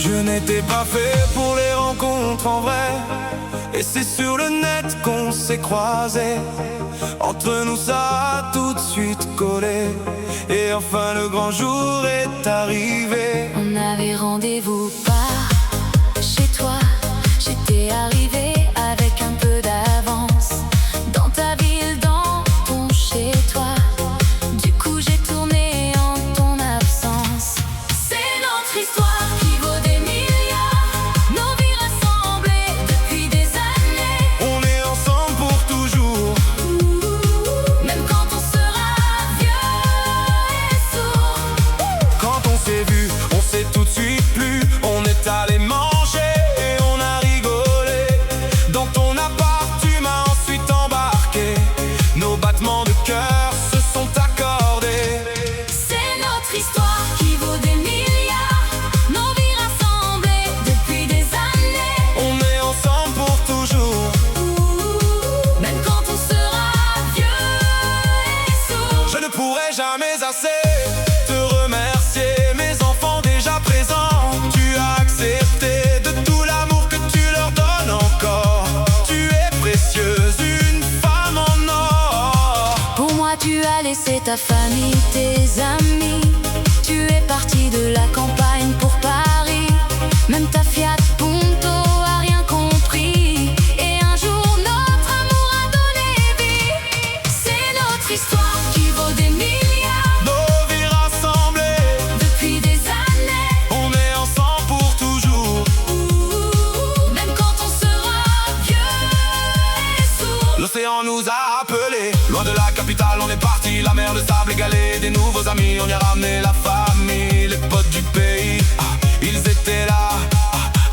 Je n'étais pas fait pour les rencontres en vrai, et c'est sur le net qu'on s'est croisés. Entre nous ça a tout de suite collé, et enfin le grand jour est arrivé. On avait rendez-vous par chez toi. J'étais arrivée avec un peu d'avance dans ta ville, dans ton chez toi. Du coup j'ai tourné en ton absence. C'est notre histoire qui vaut des milliards, nos vies rassemblées depuis des années. On est ensemble pour toujours, Même quand on sera vieux et sourd. quand on s'est vu, on s'est tout de suite plu. On est allé manger et on a rigolé. Dans ton appart, tu m'as ensuite embarqué. Nos battements de cœur se sont accordés. C'est notre histoire qui vaut des milliards, nos vies rassemblées depuis des années. On est ensemble pour toujours, Même quand on sera vieux et sourd. je ne pourrai jamais assez te remercier. Mes enfants déjà présents, tu as accepté de tout l'amour que tu leur donnes encore. Tu es précieuse, une femme en or. Pour moi tu as laissé ta famille, tes amis. Tu es parti de la campagne pour Paris. Même ta Fiat Punto a rien compris. Et un jour notre amour a donné vie. C'est notre histoire qui vaut des milliards, Nos vies rassemblées, depuis des années. on est ensemble pour toujours. Même quand on sera vieux et sourd. L'océan nous a appelés, loin de la capitale on est parti. La mer, le sable égalé, des nouveaux amis. On y a ramené la famille, les potes du pays. Ils étaient là,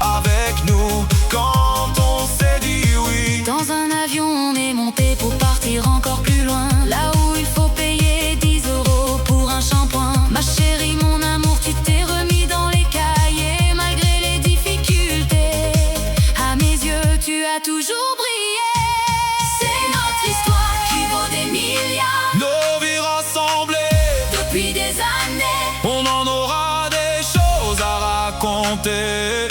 avec nous, quand on s'est dit oui. Dans un avion on est monté pour partir encore plus loin, là où il faut payer 10 € pour un shampoing. Ma chérie, mon amour, tu t'es remis dans les cahiers. Malgré les difficultés, à mes yeux tu as toujours brillé. C'est notre histoire qui vaut des milliards, Nos vies rassemblées, depuis des années. on en aura des choses à raconter.